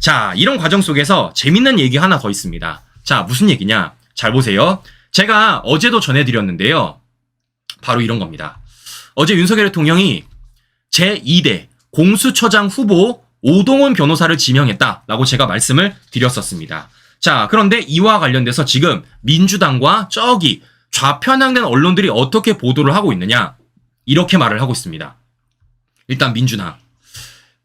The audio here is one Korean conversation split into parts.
자, 이런 과정 속에서 재밌는 얘기 하나 더 있습니다. 자, 무슨 얘기냐? 잘 보세요. 제가 어제도 전해드렸는데요. 바로 이런 겁니다. 어제 윤석열 대통령이 제2대 공수처장 후보 오동훈 변호사를 지명했다라고 제가 말씀을 드렸었습니다. 자, 그런데 이와 관련돼서 지금 민주당과 저기 좌편향된 언론들이 어떻게 보도를 하고 있느냐? 이렇게 말을 하고 있습니다. 일단 민주당.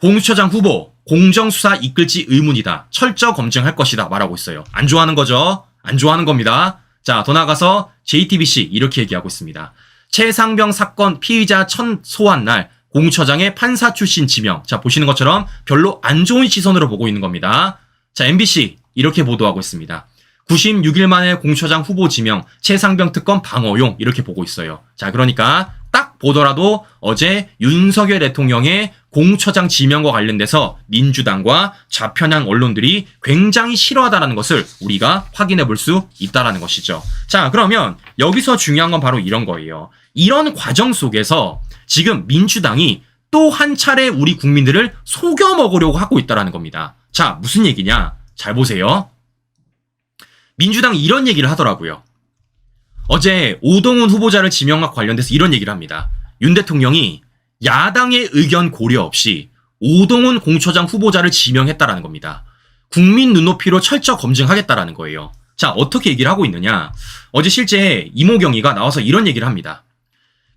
공수처장 후보 공정수사 이끌지 의문이다. 철저 검증할 것이다. 말하고 있어요. 안 좋아하는 거죠? 안 좋아하는 겁니다. 자, 더 나아가서 JTBC 이렇게 얘기하고 있습니다. 최상병 사건 피의자 소환 날 공수처장의 판사 출신 지명. 자, 보시는 것처럼 별로 안 좋은 시선으로 보고 있는 겁니다. 자, MBC 이렇게 보도하고 있습니다. 96일 만에 공수처장 후보 지명, 최상병 특검 방어용 이렇게 보고 있어요. 자, 그러니까 딱 보더라도 어제 윤석열 대통령의 공수처장 지명과 관련돼서 민주당과 좌편향 언론들이 굉장히 싫어하다는 것을 우리가 확인해 볼 수 있다는 것이죠. 자, 그러면 여기서 중요한 건 바로 이런 거예요. 이런 과정 속에서 지금 민주당이 또 한 차례 우리 국민들을 속여 먹으려고 하고 있다는 겁니다. 자, 무슨 얘기냐? 잘 보세요. 민주당이 이런 얘기를 하더라고요. 어제 오동훈 후보자를 지명과 관련돼서 이런 얘기를 합니다. 윤 대통령이 야당의 의견 고려 없이 오동훈 공수처장 후보자를 지명했다라는 겁니다. 국민 눈높이로 철저 검증하겠다라는 거예요. 자, 어떻게 얘기를 하고 있느냐? 어제 실제 이모경이가 나와서 이런 얘기를 합니다.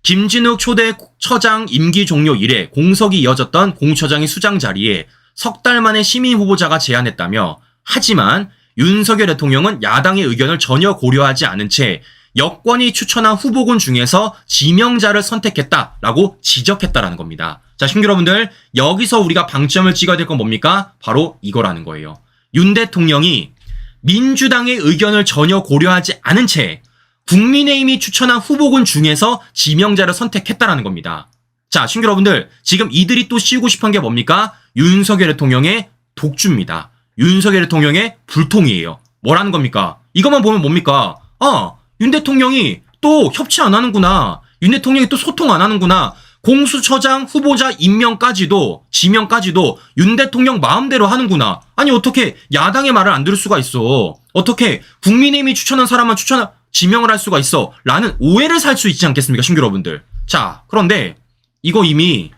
김진욱 초대 처장 임기 종료 이래 공석이 이어졌던 공수처장의 수장 자리에 석 달 만에 시민 후보자가 제안했다며, 하지만 윤석열 대통령은 야당의 의견을 전혀 고려하지 않은 채 여권이 추천한 후보군 중에서 지명자를 선택했다라고 지적했다라는 겁니다. 자, 시청자 여러분들, 여기서 우리가 방점을 찍어야 될 건 뭡니까? 바로 이거라는 거예요. 윤 대통령이 민주당의 의견을 전혀 고려하지 않은 채 국민의힘이 추천한 후보군 중에서 지명자를 선택했다라는 겁니다. 자, 시청자 여러분들, 지금 이들이 또 씌우고 싶은 게 뭡니까? 윤석열 대통령의 독주입니다. 윤석열 대통령의 불통이에요. 뭐라는 겁니까? 이것만 보면 뭡니까? 윤 대통령이 또 협치 안 하는구나. 윤 대통령이 또 소통 안 하는구나. 공수처장 후보자 임명까지도, 지명까지도 윤 대통령 마음대로 하는구나. 아니, 어떻게 야당의 말을 안 들을 수가 있어? 어떻게 국민의힘이 추천한 사람만 지명을 할 수가 있어? 라는 오해를 살 수 있지 않겠습니까, 신규 여러분들? 자, 그런데 이거 이미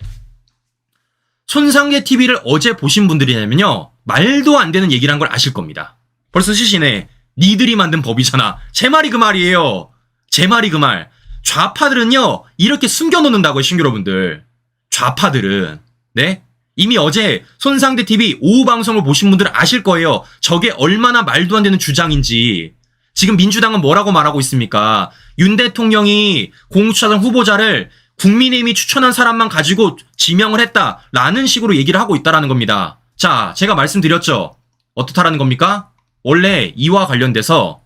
손상계 TV를 어제 보신 분들이라면요, 말도 안 되는 얘기란 걸 아실 겁니다. 벌써 시시네. 니들이 만든 법이잖아. 제 말이 그 말이에요. 제 말이 그 말. 좌파들은요, 이렇게 숨겨놓는다고요, 신규 여러분들. 좌파들은. 네? 이미 어제 손상대 TV 오후 방송을 보신 분들은 아실 거예요. 저게 얼마나 말도 안 되는 주장인지. 지금 민주당은 뭐라고 말하고 있습니까? 윤 대통령이 공수처장 후보자를 국민의힘이 추천한 사람만 가지고 지명을 했다라는 식으로 얘기를 하고 있다라는 겁니다. 자, 제가 말씀드렸죠. 어떻다라는 겁니까? 원래 이와 관련돼서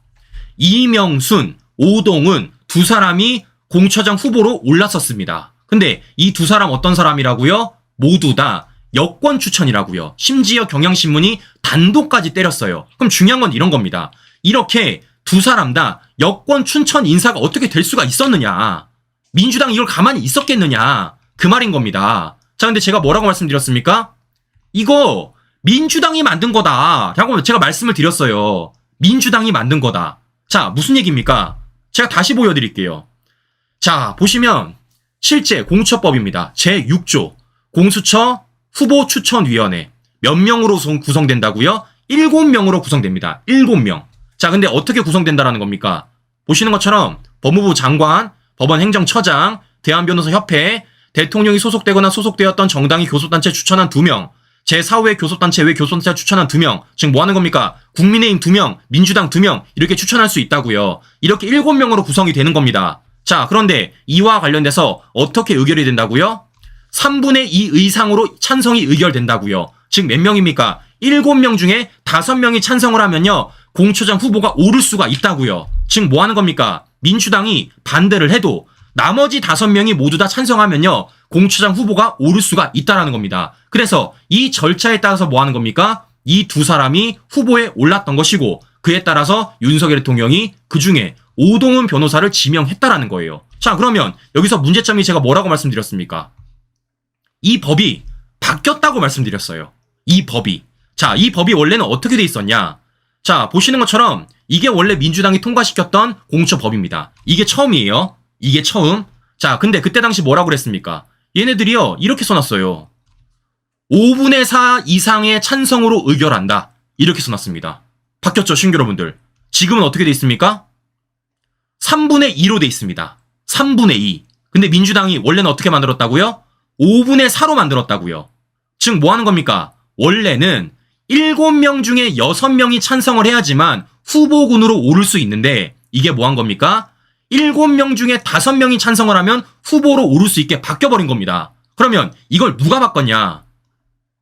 이명순, 오동훈 두 사람이 공수처장 후보로 올랐었습니다. 근데 이 두 사람 어떤 사람이라고요? 모두 다 여권 추천이라고요. 심지어 경향신문이 단독까지 때렸어요. 그럼 중요한 건 이런 겁니다. 이렇게 두 사람 다 여권 추천 인사가 어떻게 될 수가 있었느냐. 민주당이 이걸 가만히 있었겠느냐. 그 말인 겁니다. 자, 근데 제가 뭐라고 말씀드렸습니까? 이거 민주당이 만든 거다 라고 제가 말씀을 드렸어요. 민주당이 만든 거다. 자, 무슨 얘기입니까? 제가 다시 보여드릴게요. 자, 보시면 실제 공수처법입니다. 제6조 공수처 후보추천위원회 몇 명으로 구성된다고요? 7명으로 구성됩니다. 7명. 자, 근데 어떻게 구성된다라는 겁니까? 보시는 것처럼 법무부 장관, 법원행정처장, 대한변호사협회, 대통령이 소속되거나 소속되었던 정당이 교섭단체 추천한 2명, 제4회 교섭단체 외 교섭단체 추천한 2명, 지금 뭐 하는 겁니까? 국민의힘 2명, 민주당 2명, 이렇게 추천할 수 있다고요. 이렇게 7명으로 구성이 되는 겁니다. 자, 그런데 이와 관련돼서 어떻게 의결이 된다고요? 3분의 2 이상으로 찬성이 의결된다고요. 즉 몇 명입니까? 7명 중에 5명이 찬성을 하면요, 공수처장 후보가 오를 수가 있다고요. 즉 뭐 하는 겁니까? 민주당이 반대를 해도 나머지 5명이 모두 다 찬성하면요, 공수처장 후보가 오를 수가 있다라는 겁니다. 그래서 이 절차에 따라서 뭐 하는 겁니까? 이 두 사람이 후보에 올랐던 것이고, 그에 따라서 윤석열 대통령이 그중에 오동훈 변호사를 지명했다라는 거예요. 자, 그러면 여기서 문제점이 제가 뭐라고 말씀드렸습니까? 이 법이 바뀌었다고 말씀드렸어요. 이 법이. 자, 이 법이 원래는 어떻게 돼 있었냐? 자, 보시는 것처럼 이게 원래 민주당이 통과시켰던 공수처법입니다. 이게 처음이에요. 이게 처음. 자, 근데 그때 당시 뭐라고 그랬습니까? 얘네들이요, 이렇게 써놨어요. 5분의 4 이상의 찬성으로 의결한다. 이렇게 써놨습니다. 바뀌었죠, 신규 여러분들. 지금은 어떻게 돼 있습니까? 3분의 2로 돼 있습니다. 3분의 2. 근데 민주당이 원래는 어떻게 만들었다고요? 5분의 4로 만들었다고요. 즉 뭐 하는 겁니까? 원래는 7명 중에 6명이 찬성을 해야지만 후보군으로 오를 수 있는데 이게 뭐 한 겁니까? 7명 중에 5명이 찬성을 하면 후보로 오를 수 있게 바뀌어버린 겁니다. 그러면 이걸 누가 바꿨냐?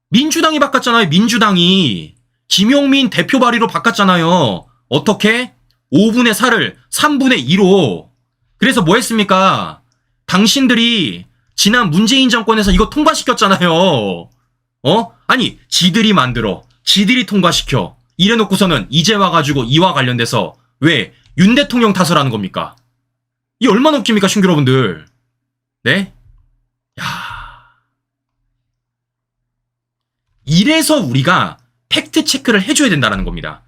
민주당이 바꿨잖아요. 민주당이. 김용민 대표 발의로 바꿨잖아요. 어떻게? 5분의 4를 3분의 2로. 그래서 뭐 했습니까? 당신들이 지난 문재인 정권에서 이거 통과시켰잖아요. 아니, 지들이 만들어. 지들이 통과시켜. 이래놓고서는 이제 와가지고 이와 관련돼서 왜 윤 대통령 탓을 하는 겁니까? 이 얼마나 웃깁니까, 신규 여러분들. 네? 야. 이래서 우리가 팩트 체크를 해줘야 된다는 겁니다.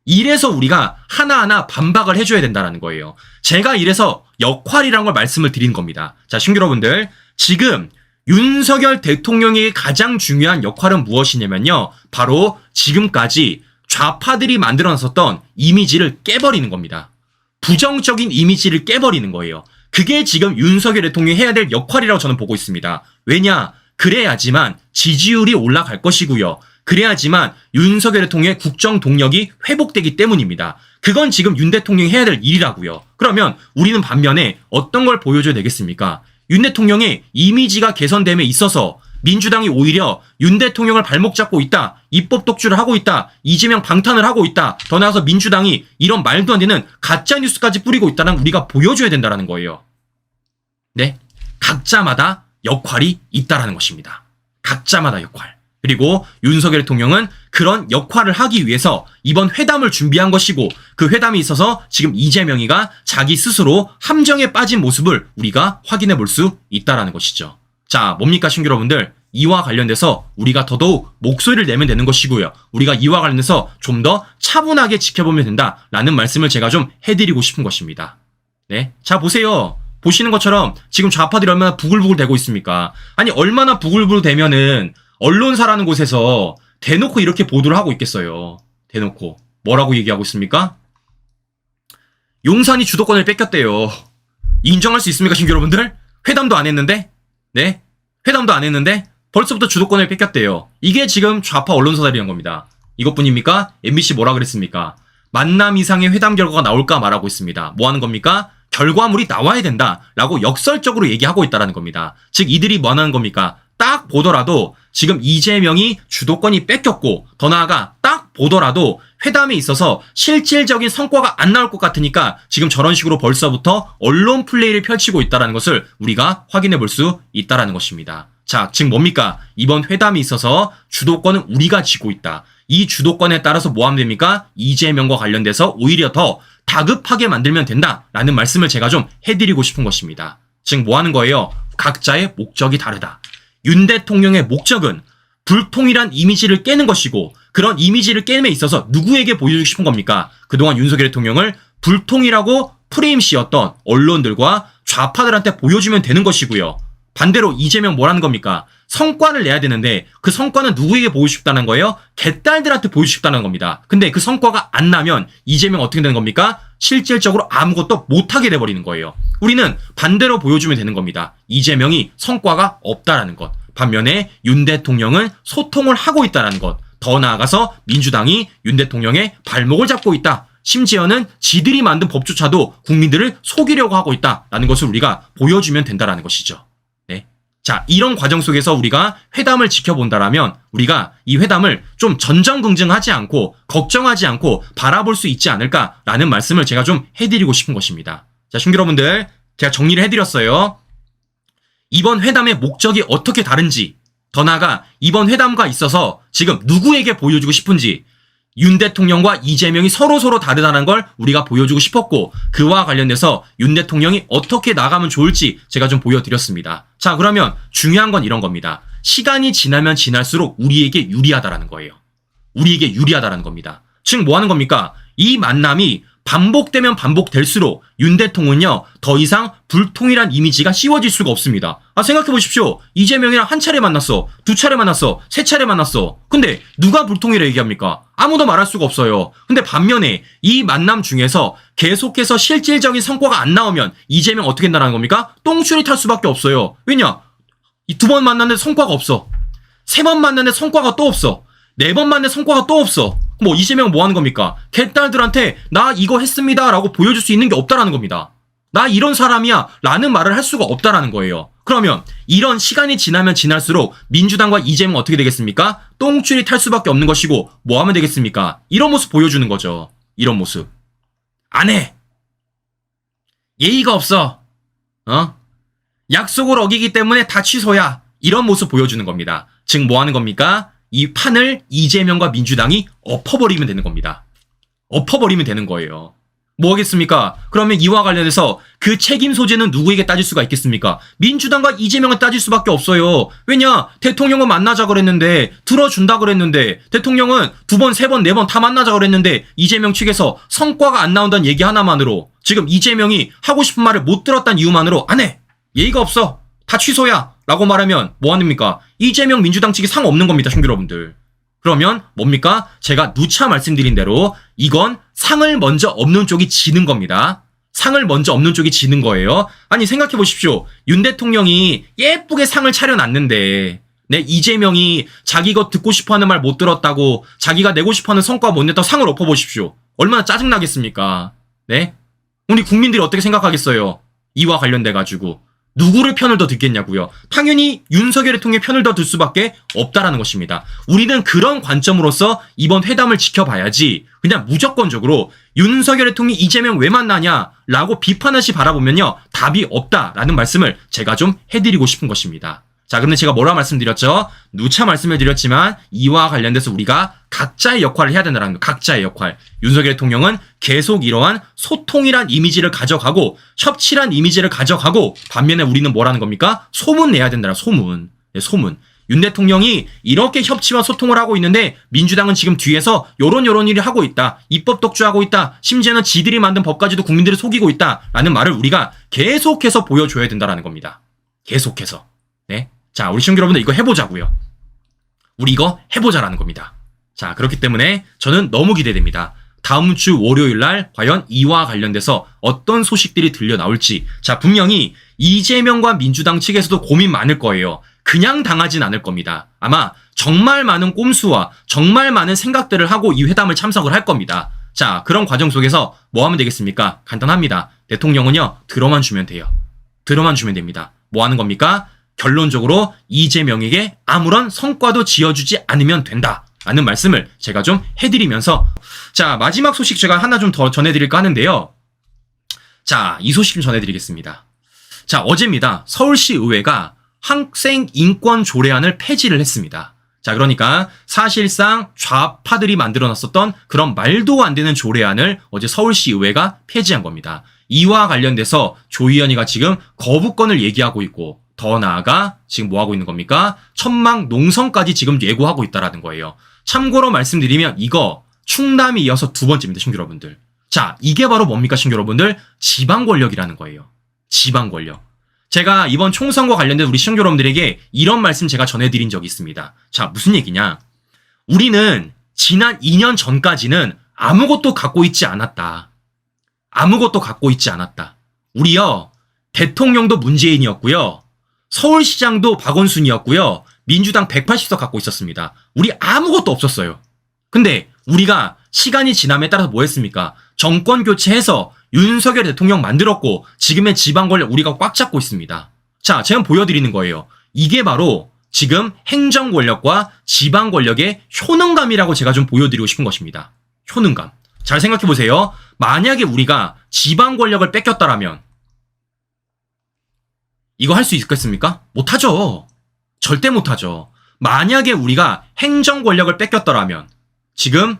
이래서 우리가 하나하나 반박을 해줘야 된다는 거예요. 제가 이래서 역할이란 걸 말씀을 드린 겁니다. 자, 신규 여러분들. 지금 윤석열 대통령의 가장 중요한 역할은 무엇이냐면요. 바로 지금까지 좌파들이 만들어놨었던 이미지를 깨버리는 겁니다. 부정적인 이미지를 깨버리는 거예요. 그게 지금 윤석열 대통령이 해야 될 역할이라고 저는 보고 있습니다. 왜냐? 그래야지만 지지율이 올라갈 것이고요. 그래야지만 윤석열 대통령의 국정 동력이 회복되기 때문입니다. 그건 지금 윤 대통령이 해야 될 일이라고요. 그러면 우리는 반면에 어떤 걸 보여줘야 되겠습니까? 윤 대통령의 이미지가 개선됨에 있어서 민주당이 오히려 윤 대통령을 발목 잡고 있다. 입법 독주를 하고 있다. 이재명 방탄을 하고 있다. 더 나아가서 민주당이 이런 말도 안 되는 가짜뉴스까지 뿌리고 있다는 우리가 보여줘야 된다는 거예요. 네, 각자마다 역할이 있다라는 것입니다. 각자마다 역할. 그리고 윤석열 대통령은 그런 역할을 하기 위해서 이번 회담을 준비한 것이고 그 회담이 있어서 지금 이재명이가 자기 스스로 함정에 빠진 모습을 우리가 확인해 볼 수 있다라는 것이죠. 자, 뭡니까, 신규 여러분들? 이와 관련돼서 우리가 더더욱 목소리를 내면 되는 것이고요. 우리가 이와 관련해서 좀 더 차분하게 지켜보면 된다라는 말씀을 제가 좀 해드리고 싶은 것입니다. 네, 자, 보세요. 보시는 것처럼 지금 좌파들이 얼마나 부글부글 대고 있습니까? 아니, 얼마나 부글부글 되면은 언론사라는 곳에서 대놓고 이렇게 보도를 하고 있겠어요. 대놓고. 뭐라고 얘기하고 있습니까? 용산이 주도권을 뺏겼대요. 인정할 수 있습니까, 신규 여러분들? 회담도 안 했는데? 네? 회담도 안 했는데? 벌써부터 주도권을 뺏겼대요. 이게 지금 좌파 언론사들이란 겁니다. 이것뿐입니까? MBC 뭐라 그랬습니까? 만남 이상의 회담 결과가 나올까 말하고 있습니다. 뭐 하는 겁니까? 결과물이 나와야 된다라고 역설적으로 얘기하고 있다는 겁니다. 즉 이들이 뭐 하는 겁니까? 딱 보더라도 지금 이재명이 주도권이 뺏겼고 더 나아가 딱 보더라도 회담에 있어서 실질적인 성과가 안 나올 것 같으니까 지금 저런 식으로 벌써부터 언론 플레이를 펼치고 있다는 것을 우리가 확인해 볼 수 있다는 것입니다. 자, 즉 뭡니까? 이번 회담에 있어서 주도권은 우리가 쥐고 있다. 이 주도권에 따라서 뭐 하면 됩니까? 이재명과 관련돼서 오히려 더 다급하게 만들면 된다라는 말씀을 제가 좀 해드리고 싶은 것입니다. 즉 뭐 하는 거예요? 각자의 목적이 다르다. 윤 대통령의 목적은 불통일한 이미지를 깨는 것이고 그런 이미지를 깨임에 있어서 누구에게 보여주고 싶은 겁니까? 그동안 윤석열 대통령을 불통일하고 프레임 씌웠던 언론들과 좌파들한테 보여주면 되는 것이고요. 반대로 이재명 뭐라는 겁니까? 성과를 내야 되는데 그 성과는 누구에게 보여주고 싶다는 거예요? 개딸들한테 보여주고 싶다는 겁니다. 근데 그 성과가 안 나면 이재명 어떻게 되는 겁니까? 실질적으로 아무것도 못하게 돼버리는 거예요. 우리는 반대로 보여주면 되는 겁니다. 이재명이 성과가 없다라는 것. 반면에 윤 대통령은 소통을 하고 있다는 것. 더 나아가서 민주당이 윤 대통령의 발목을 잡고 있다. 심지어는 지들이 만든 법조차도 국민들을 속이려고 하고 있다라는 것을 우리가 보여주면 된다라는 것이죠. 네. 자, 이런 과정 속에서 우리가 회담을 지켜본다라면 우리가 이 회담을 좀 전전긍긍하지 않고 걱정하지 않고 바라볼 수 있지 않을까라는 말씀을 제가 좀 해드리고 싶은 것입니다. 자, 신규 여러분들, 제가 정리를 해드렸어요. 이번 회담의 목적이 어떻게 다른지, 더 나아가 이번 회담과 있어서 지금 누구에게 보여주고 싶은지, 윤 대통령과 이재명이 서로 다르다는 걸 우리가 보여주고 싶었고 그와 관련돼서 윤 대통령이 어떻게 나가면 좋을지 제가 좀 보여드렸습니다. 자, 그러면 중요한 건 이런 겁니다. 시간이 지나면 지날수록 우리에게 유리하다라는 거예요. 우리에게 유리하다라는 겁니다. 즉 뭐 하는 겁니까? 이 만남이 반복되면 반복될수록 윤 대통령은요 더 이상 불통일한 이미지가 씌워질 수가 없습니다. 생각해 보십시오. 이재명이랑 한 차례 만났어, 두 차례 만났어, 세 차례 만났어. 근데 누가 불통일을 얘기합니까? 아무도 말할 수가 없어요. 근데 반면에 이 만남 중에서 계속해서 실질적인 성과가 안 나오면 이재명 어떻게 된다는 겁니까? 똥줄이 탈 수밖에 없어요. 왜냐? 이 두 번 만났는데 성과가 없어. 세 번 만났는데 성과가 또 없어. 네 번 만났는데 성과가 또 없어. 뭐 이재명은 뭐 하는 겁니까? 개딸들한테 나 이거 했습니다 라고 보여줄 수 있는 게 없다라는 겁니다. 나 이런 사람이야 라는 말을 할 수가 없다라는 거예요. 그러면 이런 시간이 지나면 지날수록 민주당과 이재명은 어떻게 되겠습니까? 똥줄이 탈 수밖에 없는 것이고 뭐 하면 되겠습니까? 이런 모습 보여주는 거죠. 이런 모습. 안 해. 예의가 없어. 약속을 어기기 때문에 다 취소야. 이런 모습 보여주는 겁니다. 즉 뭐 하는 겁니까? 이 판을 이재명과 민주당이 엎어버리면 되는 겁니다. 엎어버리면 되는 거예요. 뭐 하겠습니까? 그러면 이와 관련해서 그 책임 소재는 누구에게 따질 수가 있겠습니까? 민주당과 이재명은 따질 수밖에 없어요. 왜냐? 대통령은 만나자 그랬는데 들어준다 그랬는데 대통령은 두 번, 세 번, 네 번 다 만나자 그랬는데 이재명 측에서 성과가 안 나온다는 얘기 하나만으로 지금 이재명이 하고 싶은 말을 못 들었다는 이유만으로 안 해. 예의가 없어. 다 취소야. 라고 말하면 뭐 합니까? 이재명 민주당 측이 상 없는 겁니다,兄여러분들. 그러면 뭡니까? 제가 누차 말씀드린 대로 이건 상을 먼저 없는 쪽이 지는 겁니다. 상을 먼저 없는 쪽이 지는 거예요. 아니 생각해 보십시오. 윤 대통령이 예쁘게 상을 차려놨는데 이재명이 자기 거 듣고 싶어하는 말 못 들었다고 자기가 내고 싶어하는 성과 못 냈다고 상을 엎어보십시오. 얼마나 짜증나겠습니까? 네? 우리 국민들이 어떻게 생각하겠어요? 이와 관련돼가지고. 누구를 편을 더 듣겠냐고요. 당연히 윤석열 대통령의 편을 더 들 수밖에 없다라는 것입니다. 우리는 그런 관점으로서 이번 회담을 지켜봐야지 그냥 무조건적으로 윤석열 대통령이 이재명 왜 만나냐라고 비판하시 바라보면요. 답이 없다라는 말씀을 제가 좀 해드리고 싶은 것입니다. 자, 근데 제가 뭐라 말씀드렸죠? 누차 말씀을 드렸지만 이와 관련돼서 우리가 각자의 역할을 해야 된다는 거. 각자의 역할. 윤석열 대통령은 계속 이러한 소통이란 이미지를 가져가고 협치란 이미지를 가져가고 반면에 우리는 뭐라는 겁니까? 소문 내야 된다라 소문. 네, 소문. 윤 대통령이 이렇게 협치와 소통을 하고 있는데 민주당은 지금 뒤에서 요런 일을 하고 있다. 입법 독주하고 있다. 심지어는 지들이 만든 법까지도 국민들을 속이고 있다라는 말을 우리가 계속해서 보여줘야 된다라는 겁니다. 계속해서. 네. 자, 우리 시청자 여러분들 이거 해보자고요. 우리 이거 해보자라는 겁니다. 자, 그렇기 때문에 저는 너무 기대됩니다. 다음 주 월요일 날 과연 이와 관련돼서 어떤 소식들이 들려 나올지. 자, 분명히 이재명과 민주당 측에서도 고민 많을 거예요. 그냥 당하진 않을 겁니다. 아마 정말 많은 꼼수와 정말 많은 생각들을 하고 이 회담을 참석을 할 겁니다. 자, 그런 과정 속에서 뭐 하면 되겠습니까? 간단합니다. 대통령은요, 들어만 주면 돼요. 들어만 주면 됩니다. 뭐 하는 겁니까? 결론적으로 이재명에게 아무런 성과도 지어주지 않으면 된다 라는 말씀을 제가 좀 해드리면서 자, 마지막 소식 제가 하나 좀 더 전해드릴까 하는데요. 자, 이 소식 좀 전해드리겠습니다. 자, 어제입니다. 서울시 의회가 학생 인권 조례안을 폐지를 했습니다. 자, 그러니까 사실상 좌파들이 만들어놨었던 그런 말도 안 되는 조례안을 어제 서울시 의회가 폐지한 겁니다. 이와 관련돼서 조 의원이가 지금 거부권을 얘기하고 있고 더 나아가 지금 뭐 하고 있는 겁니까? 천막 농성까지 지금 예고하고 있다라는 거예요. 참고로 말씀드리면 이거 충남이 이어서 두 번째입니다, 신규 여러분들. 자, 이게 바로 뭡니까, 신규 여러분들? 지방 권력이라는 거예요. 지방 권력. 제가 이번 총선과 관련된 우리 시청자 여러분들에게 이런 말씀 제가 전해드린 적이 있습니다. 자, 무슨 얘기냐? 우리는 지난 2년 전까지는 아무것도 갖고 있지 않았다. 아무것도 갖고 있지 않았다. 우리요, 대통령도 문재인이었고요. 서울시장도 박원순이었고요. 민주당 180석 갖고 있었습니다. 우리 아무것도 없었어요. 근데 우리가 시간이 지남에 따라서 뭐 했습니까? 정권 교체해서 윤석열 대통령 만들었고 지금의 지방 권력 우리가 꽉 잡고 있습니다. 자, 제가 보여드리는 거예요. 이게 바로 지금 행정 권력과 지방 권력의 효능감이라고 제가 좀 보여드리고 싶은 것입니다. 효능감. 잘 생각해 보세요. 만약에 우리가 지방 권력을 뺏겼다라면 이거 할 수 있겠습니까? 못하죠. 절대 못하죠. 만약에 우리가 행정 권력을 뺏겼더라면 지금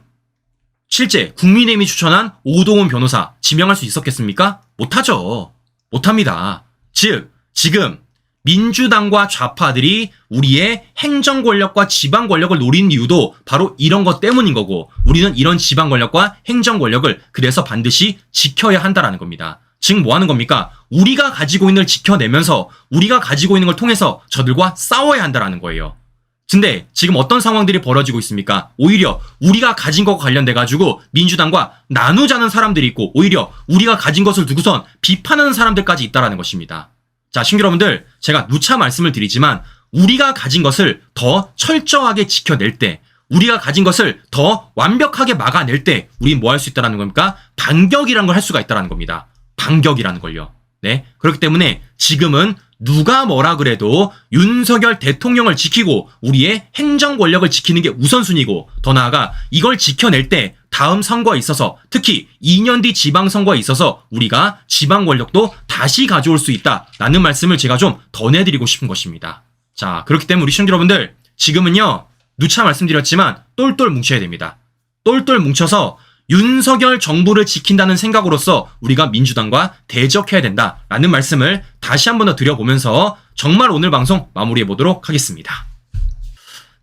실제 국민의힘이 추천한 오동훈 변호사 지명할 수 있었겠습니까? 못하죠. 못합니다. 즉 지금 민주당과 좌파들이 우리의 행정 권력과 지방 권력을 노린 이유도 바로 이런 것 때문인 거고, 우리는 이런 지방 권력과 행정 권력을 그래서 반드시 지켜야 한다라는 겁니다. 즉 뭐 하는 겁니까? 우리가 가지고 있는 걸 지켜내면서 우리가 가지고 있는 걸 통해서 저들과 싸워야 한다라는 거예요. 근데 지금 어떤 상황들이 벌어지고 있습니까? 오히려 우리가 가진 것과 관련돼 가지고 민주당과 나누자는 사람들이 있고, 오히려 우리가 가진 것을 두고선 비판하는 사람들까지 있다라는 것입니다. 자, 신규 여러분들, 제가 누차 말씀을 드리지만 우리가 가진 것을 더 철저하게 지켜낼 때, 우리가 가진 것을 더 완벽하게 막아낼 때 우리는 뭐 할 수 있다는 겁니까? 반격이라는 걸 할 수가 있다는 겁니다. 반격이라는 걸요. 네, 그렇기 때문에 지금은 누가 뭐라 그래도 윤석열 대통령을 지키고 우리의 행정 권력을 지키는 게 우선순위고, 더 나아가 이걸 지켜낼 때 다음 선거에 있어서, 특히 2년 뒤 지방선거에 있어서 우리가 지방 권력도 다시 가져올 수 있다라는 말씀을 제가 좀 전해드리고 싶은 것입니다. 자, 그렇기 때문에 우리 시청자 여러분들, 지금은요, 누차 말씀드렸지만 똘똘 뭉쳐야 됩니다. 똘똘 뭉쳐서 윤석열 정부를 지킨다는 생각으로서 우리가 민주당과 대적해야 된다라는 말씀을 다시 한 번 더 드려보면서 정말 오늘 방송 마무리해 보도록 하겠습니다.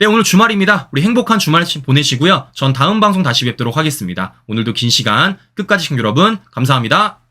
네, 오늘 주말입니다. 우리 행복한 주말 보내시고요. 전 다음 방송 다시 뵙도록 하겠습니다. 오늘도 긴 시간 끝까지 시청자 여러분 감사합니다.